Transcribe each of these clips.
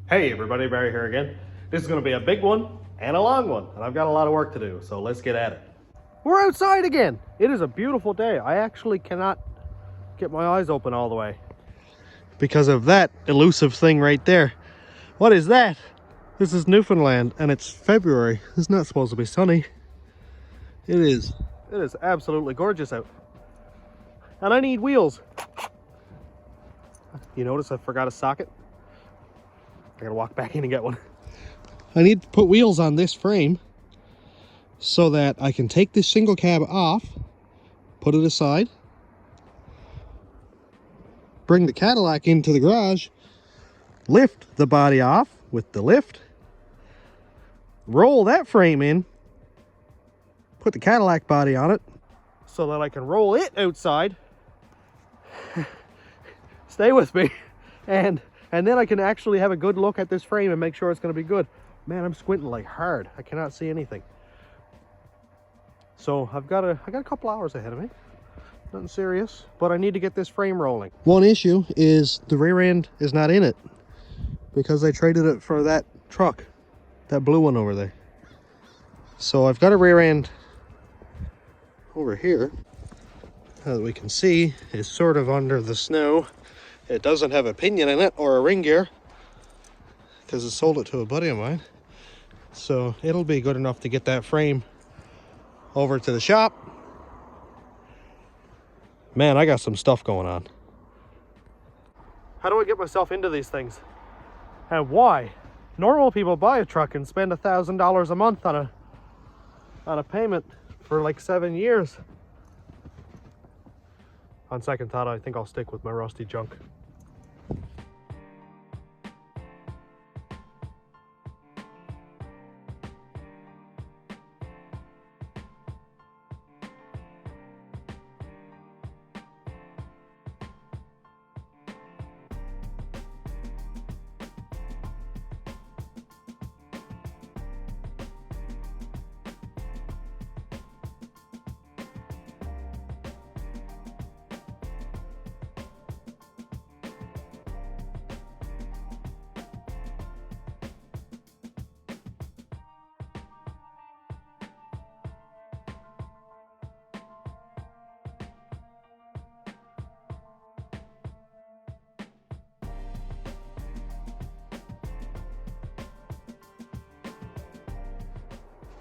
Hey everybody, Barry here again. This is going to be a big one and a long one, and I've got a lot of work to do, so let's get at it. We're outside again. It is a beautiful day. I actually cannot get my eyes open all the way because of that elusive thing right there. What is that? This is Newfoundland, and it's February. It's not supposed to be sunny. It is. It is absolutely gorgeous out. And I need wheels. You notice I forgot a socket? I gotta walk back in and get one. I need to put wheels on this frame so that I can take this single cab off, put it aside, bring the Cadillac into the garage, lift the body off with the lift, roll that frame in, put the Cadillac body on it so that I can roll it outside. Stay with me. And then I can actually have a good look at this frame and make sure it's going to be good. Man, I'm squinting like hard. I cannot see anything. So I got a couple hours ahead of me. Nothing serious, but I need to get this frame rolling. One issue is the rear end is not in it because they traded it for that truck, that blue one over there. So I've got a rear end over here that we can see is sort of under the snow. It doesn't have a pinion in it or a ring gear because I sold it to a buddy of mine. So it'll be good enough to get that frame over to the shop. Man, I got some stuff going on. How do I get myself into these things? And why? Normal people buy a truck and spend $1,000 a month on a payment for like 7 years. On second thought, I think I'll stick with my rusty junk.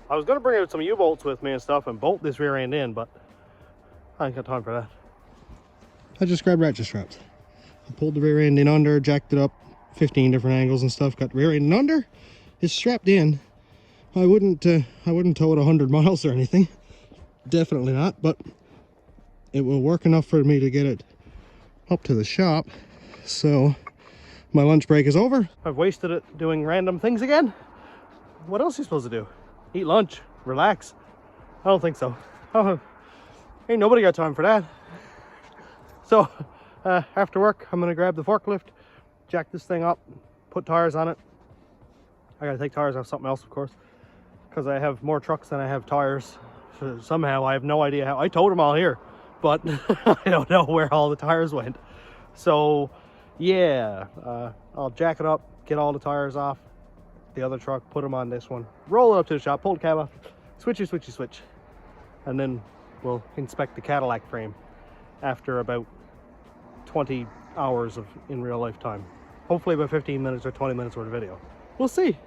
I was going to bring out some U-bolts with me and stuff and bolt this rear end in, but I ain't got time for that. I just grabbed ratchet straps. I pulled the rear end in under, jacked it up 15 different angles and stuff, got the rear end under. It's strapped in. I wouldn't tow it 100 miles or anything. Definitely not, but it will work enough for me to get it up to the shop. So my lunch break is over. I've wasted it doing random things again. What else are you supposed to do? Eat lunch, relax? I don't think so. Oh, ain't nobody got time for that. So after work, I'm gonna grab the forklift, jack this thing up, put tires on it. I gotta take tires off something else, of course, because I have more trucks than I have tires. So somehow I have no idea how. I towed them all here, but I don't know where all the tires went. So yeah, I'll jack it up, get all the tires off the other truck, put them on this one, roll it up to the shop, pull the cab off, switch, and then we'll inspect the Cadillac frame after about 20 hours of in real life time. Hopefully about 15 minutes or 20 minutes worth of video. We'll see.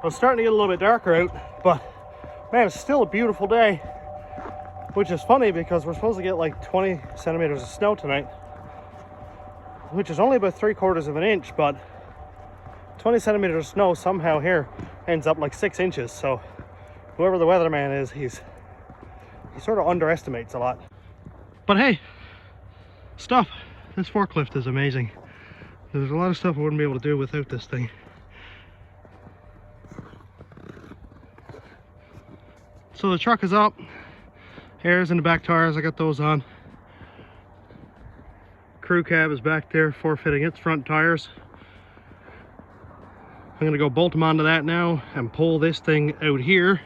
Well, it's starting to get a little bit darker out, but man, it's still a beautiful day, which is funny because we're supposed to get like 20 centimeters of snow tonight, which is only about 3/4 of an inch, but 20 centimeters of snow somehow here ends up like 6 inches. So whoever the weatherman is, he sort of underestimates a lot. But hey, stuff. This forklift is amazing. There's a lot of stuff I wouldn't be able to do without this thing. So the truck is up. Air's in the back tires, I got those on. Crew cab is back there for fitting its front tires. I'm gonna go bolt them onto that now and pull this thing out here.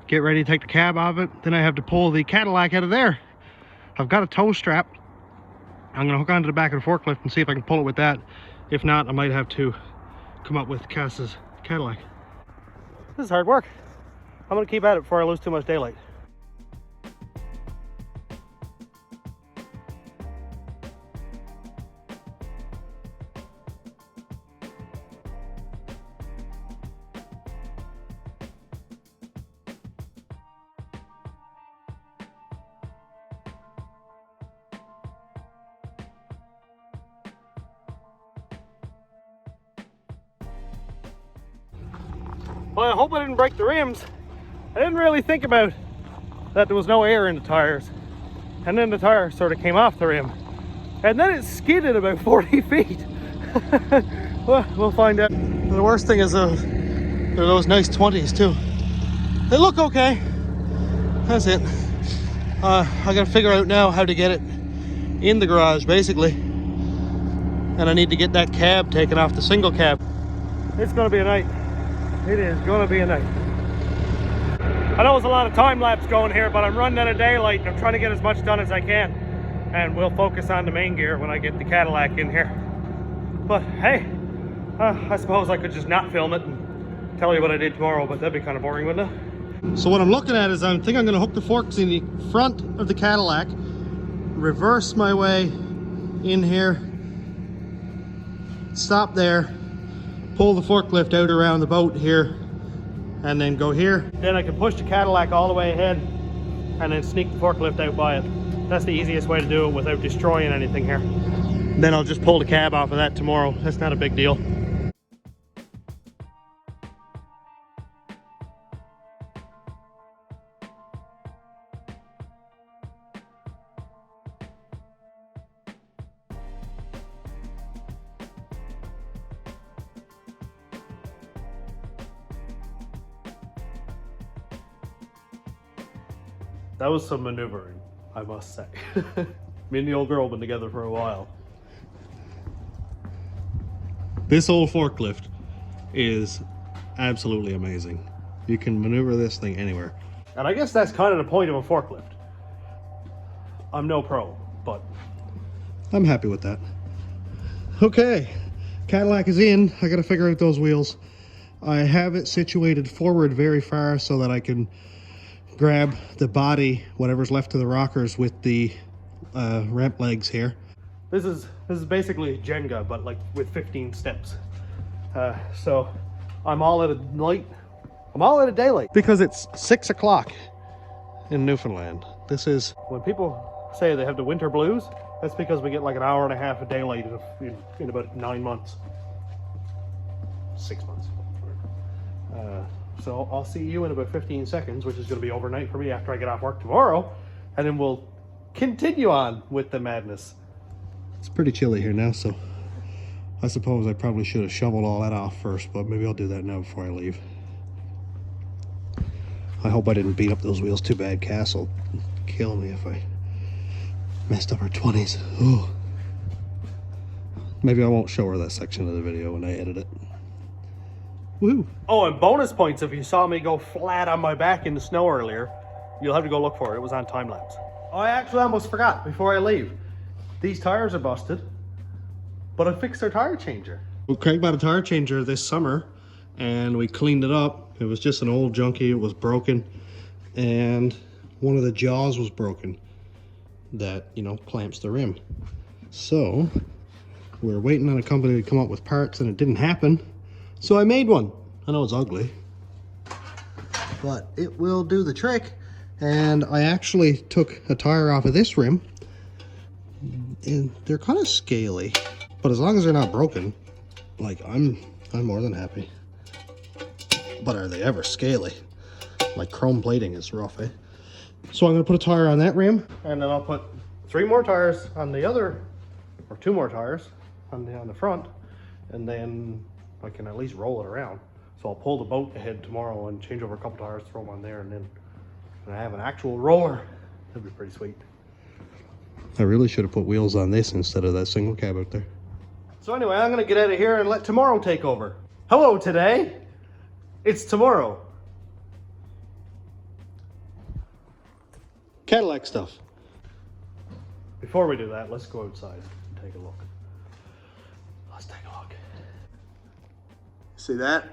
Get ready to take the cab off it. Then I have to pull the Cadillac out of there. I've got a tow strap. I'm gonna hook onto the back of the forklift and see if I can pull it with that. If not, I might have to come up with Cass's Cadillac. This is hard work. I'm gonna keep at it before I lose too much daylight. Well, I hope I didn't break the rims. I didn't really think about that there was no air in the tires. And then the tire sort of came off the rim. And then it skidded about 40 feet. Well, we'll find out. The worst thing is they're those nice 20s too. They look okay. That's it. I gotta figure out now how to get it in the garage, basically. And I need to get that cab taken off the single cab. It's gonna be a night. It is gonna be a night. I know there's a lot of time lapse going here, but I'm running out of daylight and I'm trying to get as much done as I can. And we'll focus on the main gear when I get the Cadillac in here. But hey, I suppose I could just not film it and tell you what I did tomorrow, but that'd be kind of boring, wouldn't it? So what I'm looking at is I think I'm gonna hook the forks in the front of the Cadillac, reverse my way in here, stop there, pull the forklift out around the boat here, and then go here. Then I can push the Cadillac all the way ahead and then sneak the forklift out by it. That's the easiest way to do it without destroying anything here. Then I'll just pull the cab off of that tomorrow. That's not a big deal. That was some maneuvering, I must say. Me and the old girl have been together for a while. This old forklift is absolutely amazing. You can maneuver this thing anywhere. And I guess that's kind of the point of a forklift. I'm no pro, but I'm happy with that. Okay, Cadillac is in. I gotta figure out those wheels. I have it situated forward very far so that I can grab the body, whatever's left of the rockers, with the ramp legs here. This is basically Jenga, but like with 15 steps. So I'm all out of light. I'm all out of daylight because it's 6 o'clock in Newfoundland. This is when people say they have the winter blues. That's because we get like an hour and a half of daylight in about 9 months, 6 months. So I'll see you in about 15 seconds, which is going to be overnight for me after I get off work tomorrow, and then we'll continue on with the madness. It's pretty chilly here now, so I suppose I probably should have shoveled all that off first, but maybe I'll do that now before I leave. I hope I didn't beat up those wheels too bad. Cass will kill me if I messed up her 20s. Ooh. Maybe I won't show her that section of the video when I edit it. Woo. Oh, and bonus points if you saw me go flat on my back in the snow earlier. You'll have to go look for it. It was on time lapse. Oh, I actually almost forgot before I leave. These tires are busted, but I fixed their tire changer. Well, Craig bought a tire changer this summer and we cleaned it up. It was just an old junkie. It was broken, and one of the jaws was broken that, you know, clamps the rim. So we're waiting on a company to come up with parts, and it didn't happen. So I made one. I know it's ugly, but it will do the trick. And I actually took a tire off of this rim, and they're kind of scaly, but as long as they're not broken, like I'm more than happy. But are they ever scaly? Like chrome plating is rough, eh? So I'm gonna put a tire on that rim, and then I'll put 3 more tires on the other, or 2 more tires on the front, and then I can at least roll it around. So I'll pull the boat ahead tomorrow and change over a couple tires, throw them on there, and then when I have an actual roller, that'd be pretty sweet. I really should have put wheels on this instead of that single cab out there. So anyway, I'm gonna get out of here and let tomorrow take over. Hello today, it's tomorrow. Cadillac stuff. Before we do that, let's go outside and take a look. Let's take a look. See that?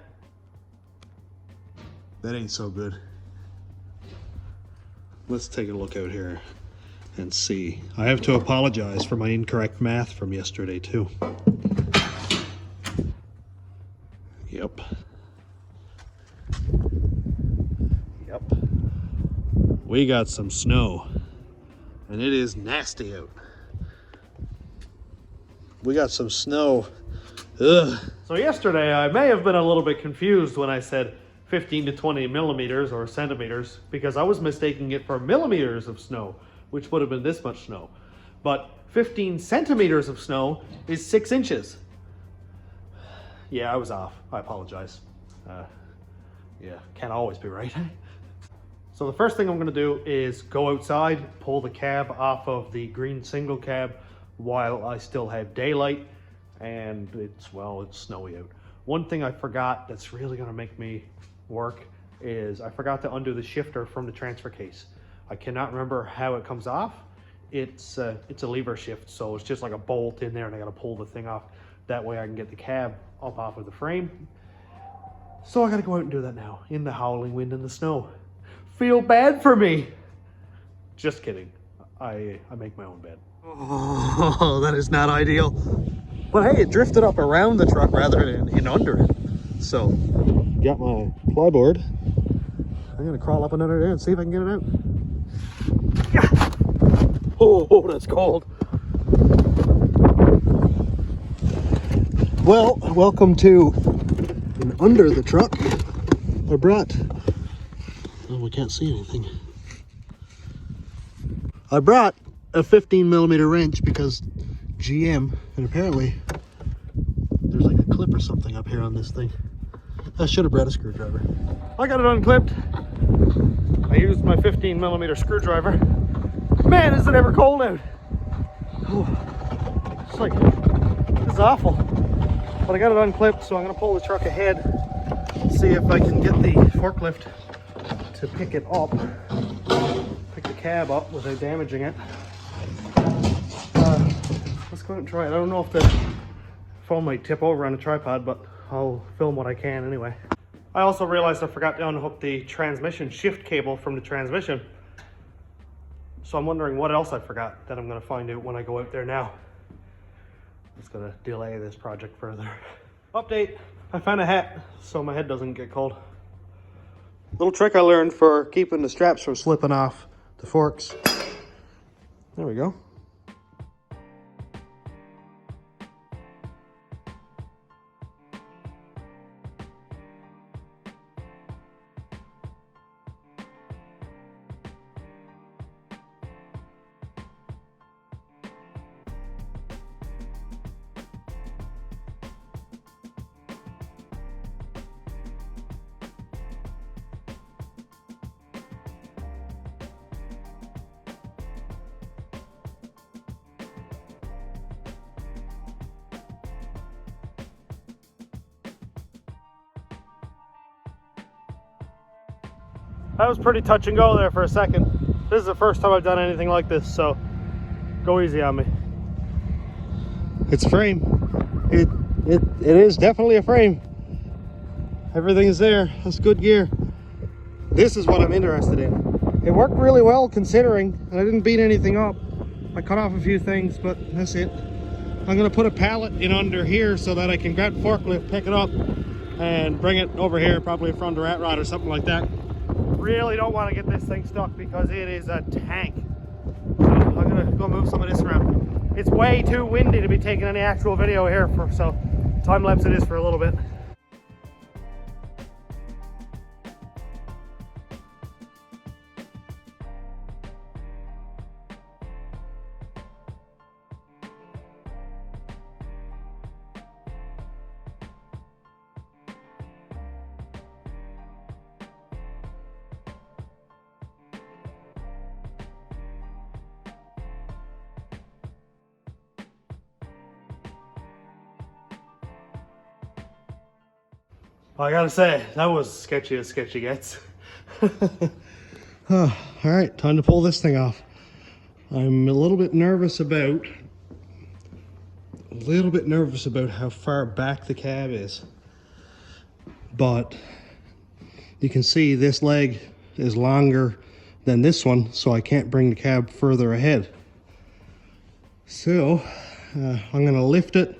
That ain't so good. Let's take a look out here and see. I have to apologize for my incorrect math from yesterday too. Yep. Yep. We got some snow and it is nasty out. We got some snow. Ugh. So yesterday I may have been a little bit confused when I said 15 to 20 millimeters or centimeters, because I was mistaking it for millimeters of snow, which would have been this much snow. But 15 centimeters of snow is 6 inches. Yeah, I was off. I apologize. Yeah, can't always be right. So the first thing I'm gonna do is go outside, pull the cab off of the green single cab while I still have daylight, and it's snowy out. One thing I forgot that's really gonna make me work is I forgot to undo the shifter from the transfer case. I cannot remember how it comes off. It's a lever shift, so it's just like a bolt in there, and I gotta pull the thing off. That way I can get the cab up off of the frame. So I gotta go out and do that now in the howling wind and the snow. Feel bad for me. Just kidding. I make my own bed. Oh, that is not ideal. But hey, it drifted up around the truck rather than in under it. So, got my plyboard. I'm gonna crawl up and under there and see if I can get it out. Oh, that's cold. Well, welcome to and under the truck. I brought, oh, we can't see anything. I brought a 15 millimeter wrench because GM, and apparently there's like a clip or something up here on this thing. I should have brought a screwdriver. I got it unclipped. I used my 15 millimeter screwdriver. Man, is it ever cold out. Oh, it's like, this is awful. But I got it unclipped, so I'm gonna pull the truck ahead, see if I can get the forklift to pick it up, pick the cab up without damaging it. Let's go ahead and try it. I don't know if the phone might tip over on the tripod, but I'll film what I can anyway. I also realized I forgot to unhook the transmission shift cable from the transmission. So I'm wondering what else I forgot that I'm gonna find out when I go out there now. It's gonna delay this project further. Update, I found a hat so my head doesn't get cold. Little trick I learned for keeping the straps from slipping off the forks. There we go. That was pretty touch and go there for a second. This is the first time I've done anything like this, so go easy on me. It's a frame. It is definitely a frame. Everything is there. That's good gear. This is what I'm interested in. It worked really well considering, and I didn't beat anything up. I cut off a few things, but that's it. I'm gonna put a pallet in under here so that I can grab the forklift, pick it up, and bring it over here, probably in front of the rat rod or something like that. Really don't want to get this thing stuck because it is a tank. So I'm gonna go move some of this around. It's way too windy to be taking any actual video here, so time lapse it is for a little bit. Well, I gotta say, that was sketchy as sketchy gets. All right, time to pull this thing off. I'm a little bit nervous about how far back the cab is. But you can see this leg is longer than this one, so I can't bring the cab further ahead. So I'm gonna lift it.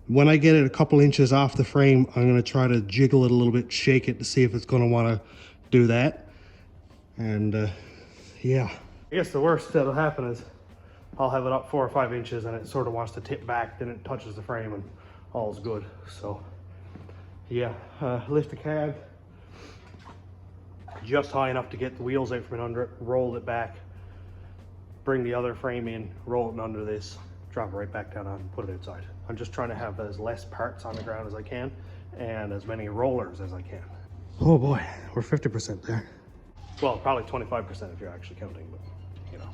When I get it a couple inches off the frame, I'm gonna try to jiggle it a little bit, shake it to see if it's gonna wanna do that. And yeah. I guess the worst that'll happen is I'll have it up 4 or 5 inches and it sort of wants to tip back, then it touches the frame and all's good. So yeah, lift the cab just high enough to get the wheels out from under it, roll it back, bring the other frame in, roll it under this, drop it right back down and put it outside. I'm just trying to have as less parts on the ground as I can and as many rollers as I can. Oh boy, we're 50% there. Well, probably 25% if you're actually counting, but you know.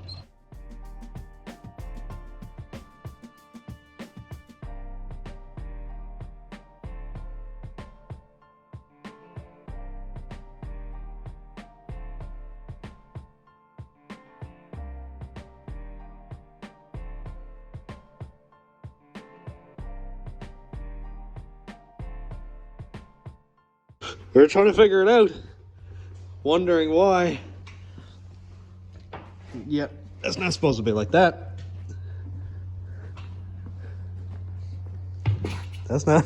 We're trying to figure it out. Wondering why. Yep, that's not supposed to be like that. That's not.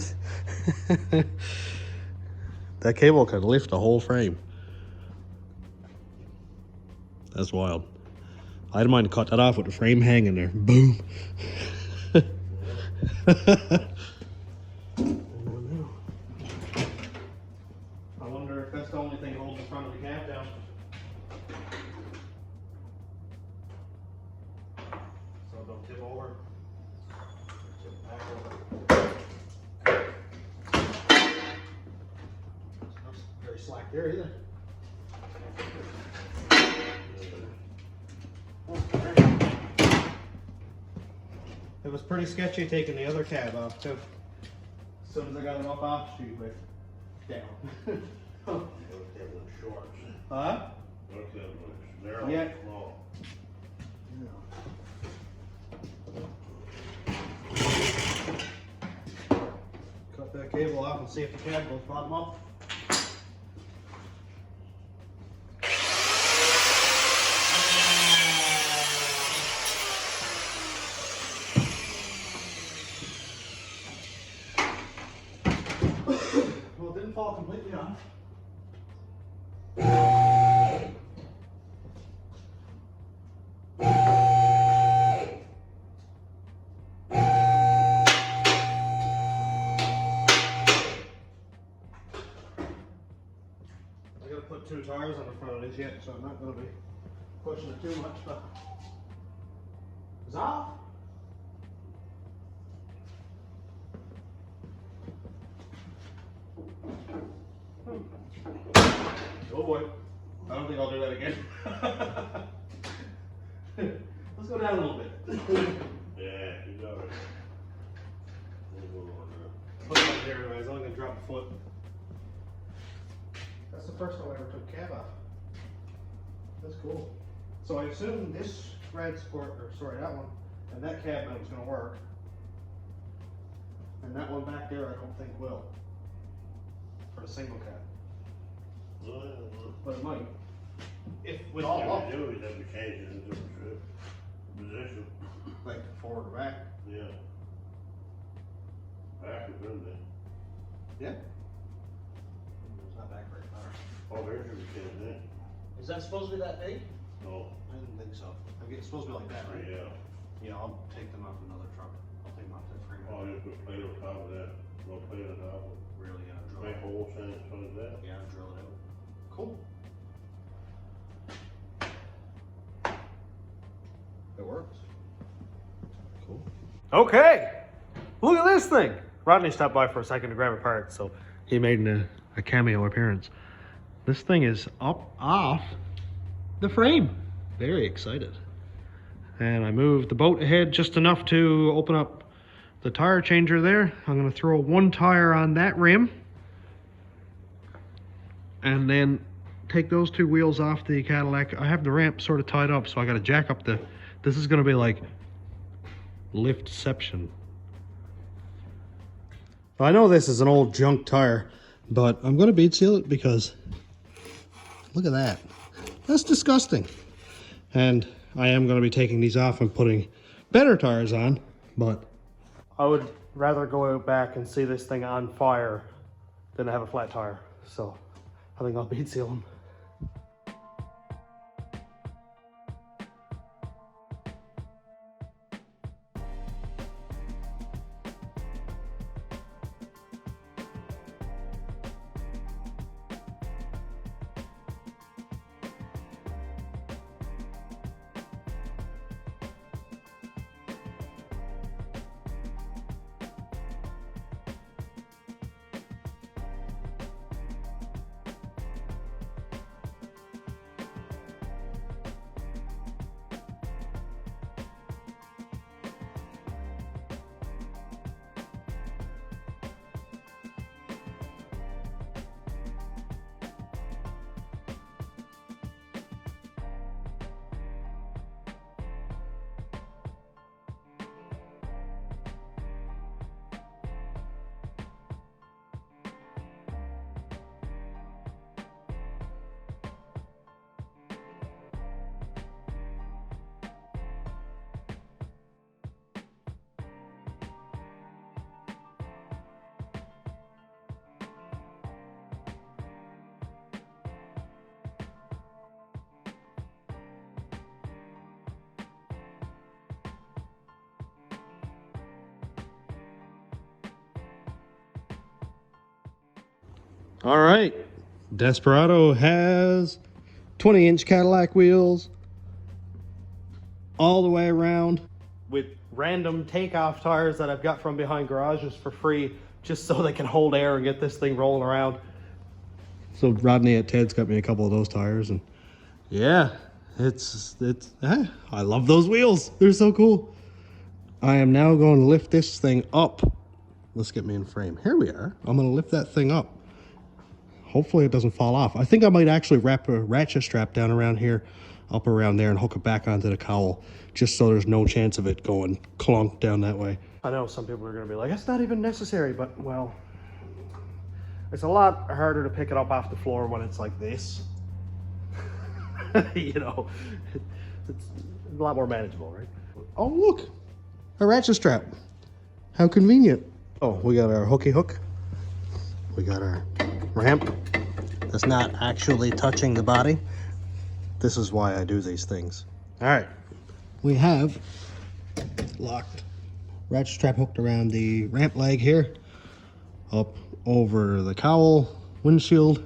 That cable could lift the whole frame. That's wild. I don't mind to cut that off with the frame hanging there. Boom. I wonder if that's the only thing holding the front of the cab down. So don't tip over. Tip back over. It's not very slack there either. It was pretty sketchy taking the other cab off too. As soon as I got it off, she went down. Huh? Yeah. Cut that cable off and see if the cab goes bottom up. Well, it didn't fall completely off. Put 2 tires on the front of this yet, so I'm not going to be pushing it too much, but it's off. Oh boy, I don't think I'll do that again. Let's go down a little bit. Yeah, you got it. Put it right there anyway, I'm only going to drop a foot. That's the first time I ever took cab off. That's cool. So I assume this red sport, or sorry, that one, and that cab mount is going to work. And that one back there I don't think will. For the single cab. But it might. If with all up. You have to change it into a position. Like forward or back? Yeah. Back is in there. Yeah. It's not back very far. Oh, there's your change there. Is that supposed to be that big? No. I didn't think so. It's supposed to be like that, right? Yeah. Yeah, I'll take them off another truck. I'll take them off that frame. Oh, you put plate on top of that. No plate on top of it. Really drill Make it. holes in it, so is that. Yeah, drill it out. Cool. It works. Cool. Okay. Look at this thing. Rodney stopped by for a second to grab a part, so he made a cameo appearance. This thing is up off the frame. Very excited. And I moved the boat ahead just enough to open up the tire changer there. I'm going to throw 1 tire on that rim. and then take those two wheels off the Cadillac. I have the ramp sort of tied up, so I got to jack up the, this is going to be like liftception. I know this is an old junk tire, but I'm going to bead seal it because look at that. That's disgusting. And I am going to be taking these off and putting better tires on, but I would rather go out back and see this thing on fire than to have a flat tire. So I think I'll bead seal them. All right, Desperado has 20-inch Cadillac wheels all the way around with random takeoff tires that I've got from behind garages for free, just so they can hold air and get this thing rolling around. So Rodney at Ted's got me a couple of those tires, and yeah, I love those wheels. They're so cool. I am now going to lift this thing up. Let's get me in frame. Here we are. I'm going to lift that thing up. Hopefully it doesn't fall off. I think I might actually wrap a ratchet strap down around here, up around there, and hook it back onto the cowl, just so there's no chance of it going clunk down that way. I know some people are going to be like, that's not even necessary, but, well, it's a lot harder to pick it up off the floor when it's like this. You know, it's a lot more manageable, right? Oh, look, a ratchet strap. How convenient. Oh, we got our hooky hook. We got our ramp that's not actually touching the body. This is why I do these things. All right, we have locked ratchet strap hooked around the ramp leg here, up over the cowl, windshield.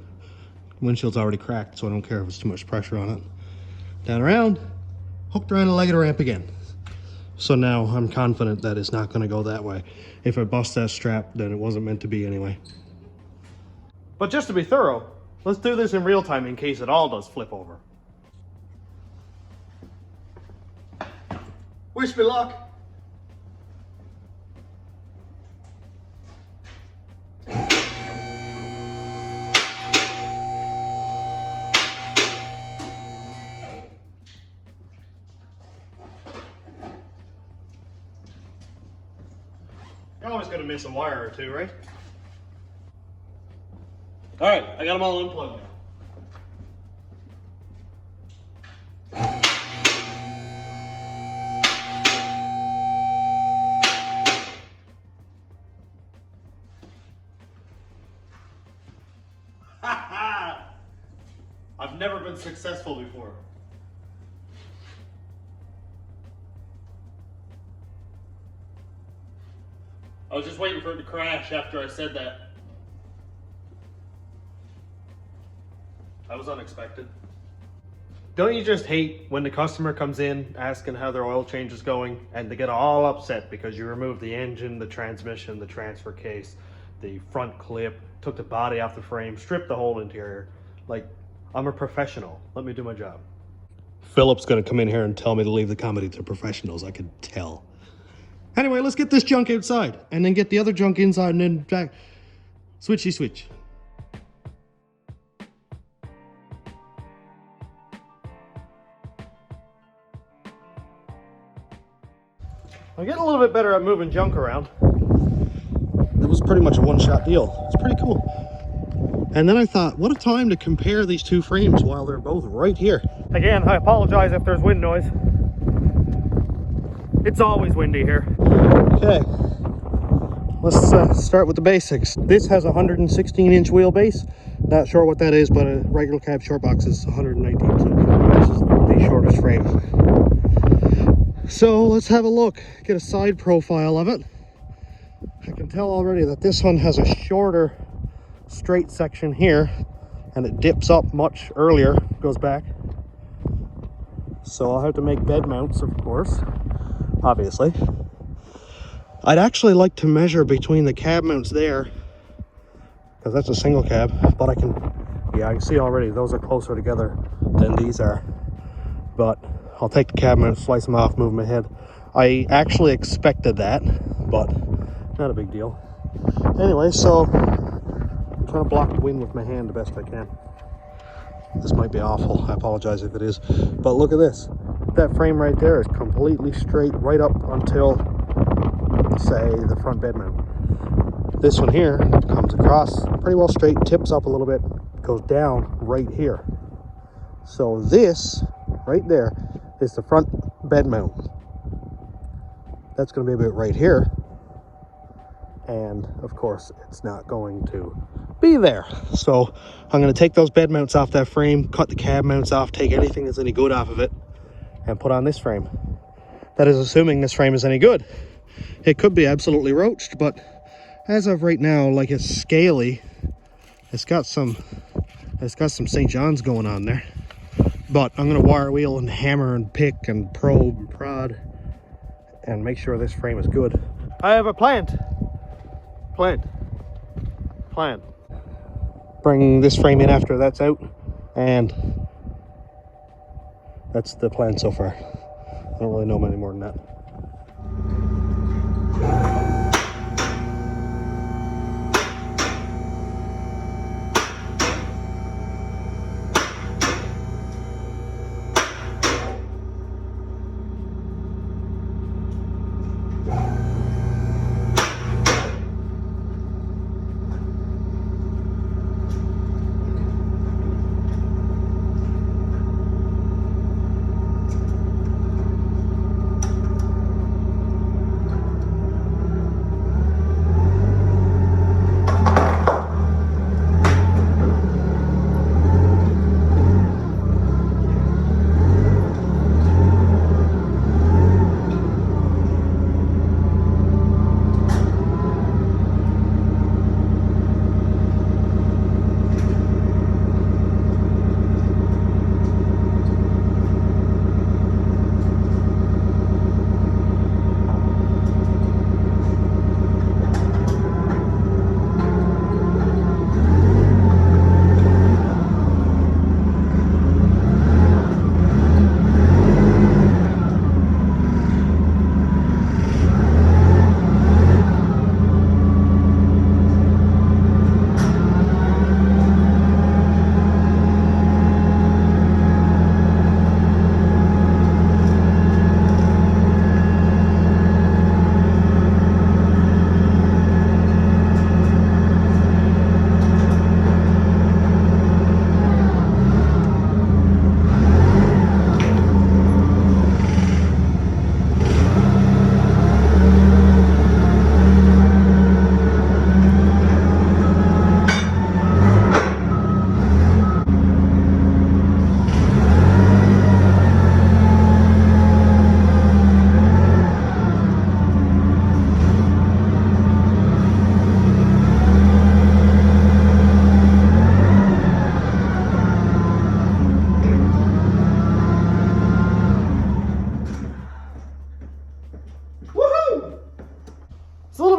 Windshield's already cracked, so I don't care if it's too much pressure on it. Down around, hooked around the leg of the ramp again. So now I'm confident that it's not gonna go that way. If I bust that strap, then it wasn't meant to be anyway. But just to be thorough, let's do this in real time in case it all does flip over. Wish me luck. You're always gonna miss a wire or two, right? All right, I got them all unplugged now. I've never been successful before. I was just waiting for it to crash after I said that. That was unexpected. Don't you just hate when the customer comes in asking how their oil change is going and they get all upset because you removed the engine, the transmission, the transfer case, the front clip, took the body off the frame, stripped the whole interior? Like, I'm a professional. Let me do my job. Philip's gonna come in here and tell me to leave the comedy to professionals. I can tell. Anyway, let's get this junk outside and then get the other junk inside and then back. Switchy switch. I'm getting a little bit better at moving junk around. It was pretty much a one-shot deal. It's pretty cool. And then I thought, what a time to compare these two frames while they're both right here. Again, I apologize if there's wind noise. It's always windy here. Okay, let's start with the basics. This has a 116-inch wheelbase. Not sure what that is, but a regular cab short box is 119, so this is the shortest frame. So let's have a look, get a side profile of it. I can tell already that this one has a shorter straight section here, and it dips up much earlier, goes back. So I'll have to make bed mounts, of course, obviously. I'd actually like to measure between the cab mounts there, because that's a single cab, but I can see already those are closer together than these are. But I'll take the cab mounts, slice them off, move them ahead. I actually expected that, but not a big deal. Anyway, so I'm trying to block the wind with my hand the best I can. This might be awful, I apologize if it is, but look at this. That frame right there is completely straight right up until, say, the front bed mount. This one here comes across pretty well straight, tips up a little bit, goes down right here. So this right there is the front bed mount. That's going to be about right here, and of course it's not going to be there. So I'm going to take those bed mounts off that frame, cut the cab mounts off, take anything that's any good off of it, and put on this frame. That is assuming this frame is any good. It could be absolutely roached, but as of right now, like, it's scaly. It's got some St. John's going on there. But I'm going to wire wheel and hammer and pick and probe and prod and make sure this frame is good. I have a plan. Bring this frame in after that's out, and that's the plan so far. I don't really know any more than that.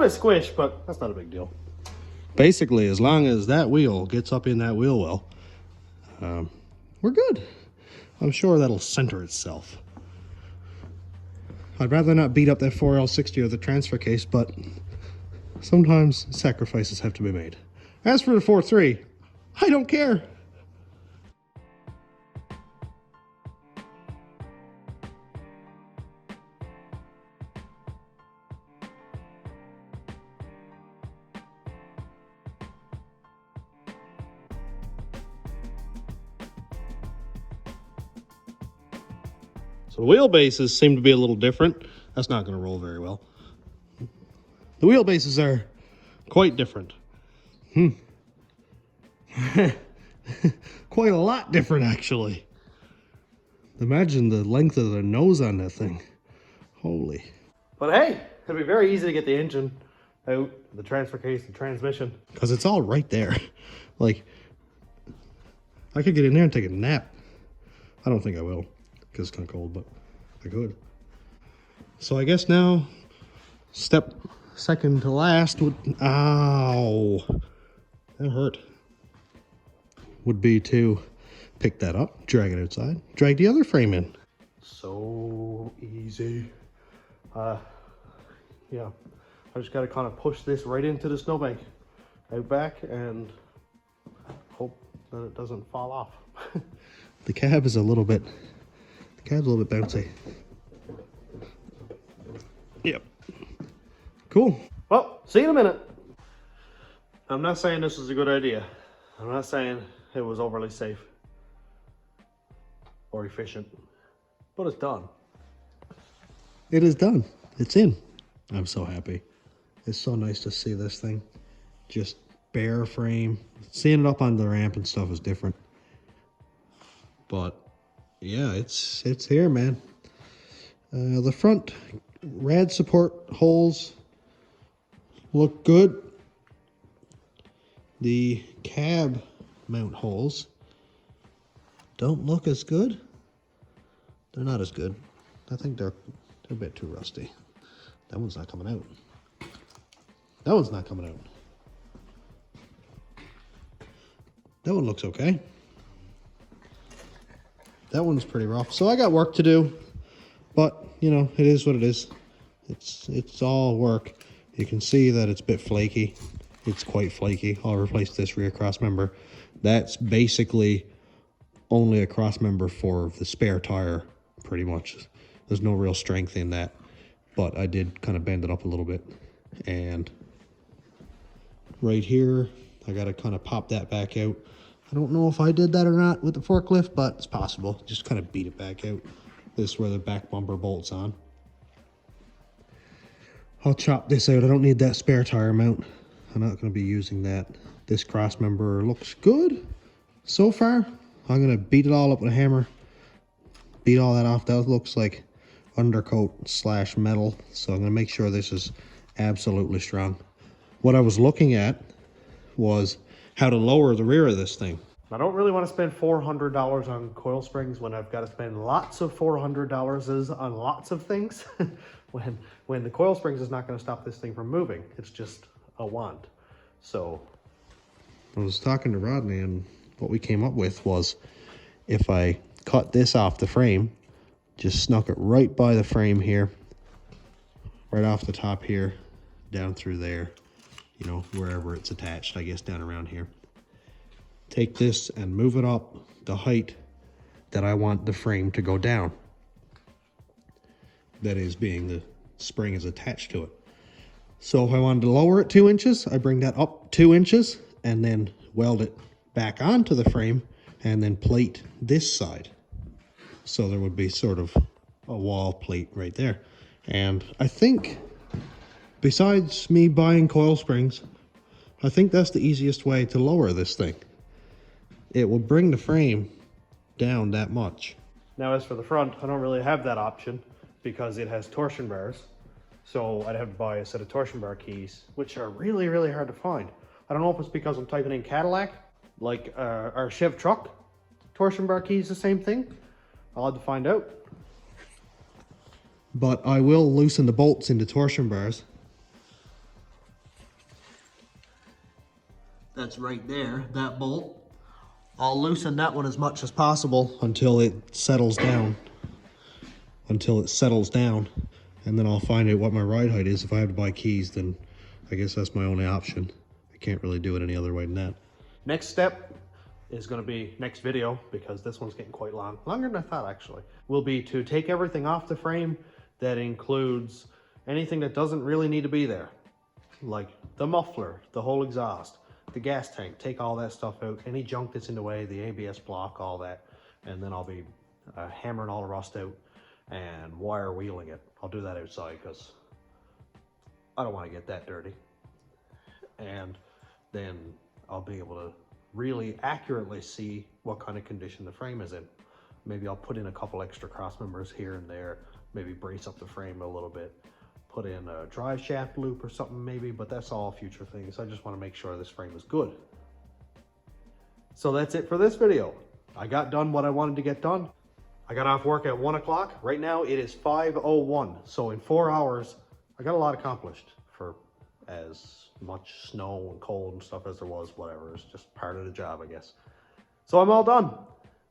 Squish, but that's not a big deal. Basically, as long as that wheel gets up in that wheel well, we're good. I'm sure that'll center itself. I'd rather not beat up that 4L60 or the transfer case, but sometimes sacrifices have to be made. As for the 4.3, I don't care. So the wheelbases seem to be a little different. That's not going to roll very well. The wheelbases are quite different. Quite a lot different, actually. Imagine the length of the nose on that thing. Holy. But hey, it'll be very easy to get the engine out, the transfer case, the transmission. Because it's all right there. Like, I could get in there and take a nap. I don't think I will, because it's kind of cold, but I could. So I guess now, step second to last would, ow, that hurt, would be to pick that up, drag it outside, drag the other frame in. So easy. Yeah, I just got to kind of push this right into the snowbank out back and hope that it doesn't fall off. The cab is a little bit, bouncy. Yep. Cool. Well, see you in a minute. I'm not saying this is a good idea. I'm not saying it was overly safe or efficient, but it's done. It is done. It's in. I'm so happy. It's so nice to see this thing. Just bare frame. Seeing it up on the ramp and stuff is different. But yeah, it's here, man. The front rad support holes look good. The cab mount holes don't look as good. They're not as good. I think they're a bit too rusty. That one's not coming out. That one's not coming out. That one looks okay. That one's pretty rough. So I got work to do, but you know, it is what it is. It's all work. You can see that it's a bit flaky. It's quite flaky. I'll replace this rear cross member. That's basically only a cross member for the spare tire, pretty much. There's no real strength in that, but I did kind of bend it up a little bit. And right here, I got to kind of pop that back out. I don't know if I did that or not with the forklift, but it's possible. Just kind of beat it back out. This is where the back bumper bolts on. I'll chop this out. I don't need that spare tire mount. I'm not going to be using that. This cross member looks good so far. I'm going to beat it all up with a hammer. Beat all that off. That looks like undercoat / metal. So I'm going to make sure this is absolutely strong. What I was looking at was how to lower the rear of this thing. I don't really want to spend $400 on coil springs when I've got to spend lots of $400 on lots of things. when the coil springs is not going to stop this thing from moving. It's just a want. So I was talking to Rodney, and what we came up with was if I cut this off the frame, just snuck it right by the frame here, right off the top here, down through there, you know, wherever it's attached, I guess down around here. Take this and move it up the height that I want the frame to go down. That is, being the spring is attached to it. So if I wanted to lower it 2 inches, I bring that up 2 inches and then weld it back onto the frame and then plate this side. So there would be sort of a wall plate right there. And I think, besides me buying coil springs, I think that's the easiest way to lower this thing. It will bring the frame down that much. Now as for the front, I don't really have that option because it has torsion bars. So I'd have to buy a set of torsion bar keys, which are really, really hard to find. I don't know if it's because I'm typing in Cadillac, like our Chev truck. Torsion bar keys, the same thing. I'll have to find out. But I will loosen the bolts into torsion bars. That's right there, that bolt. I'll loosen that one as much as possible until it settles down. And then I'll find out what my ride height is. If I have to buy keys, then I guess that's my only option. I can't really do it any other way than that. Next step is going to be next video, because this one's getting quite long. Longer than I thought, actually. Will be to take everything off the frame. That includes anything that doesn't really need to be there. Like the muffler, the whole exhaust, the gas tank. Take all that stuff out. Any junk that's in the way, the ABS block, all that. And then I'll be hammering all the rust out. and wire wheeling it. I'll do that outside because I don't want to get that dirty. And then I'll be able to really accurately see what kind of condition the frame is in. Maybe I'll put in a couple extra cross members here and there, maybe brace up the frame a little bit, put in a drive shaft loop or something maybe, but that's all future things. I just want to make sure this frame is good. So that's it for this video. I got done what I wanted to get done. I got off work at 1 o'clock. Right now it is 5:01. So in 4 hours, I got a lot accomplished for as much snow and cold and stuff as there was, whatever. It's just part of the job, I guess. So I'm all done.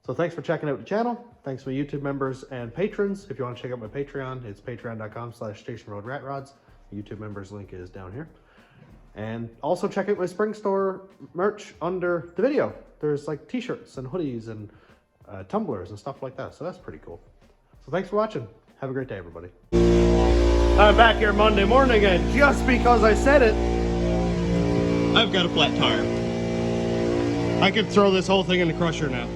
So thanks for checking out the channel. Thanks to my YouTube members and patrons. If you want to check out my Patreon, it's patreon.com/stationroadratrods. The YouTube members link is down here. And also check out my spring store merch under the video. There's like t-shirts and hoodies and tumblers and stuff like that. So that's pretty cool. So thanks for watching. Have a great day, everybody. I'm back here Monday morning, and just because I said it, I've got a flat tire. I could throw this whole thing in the crusher now.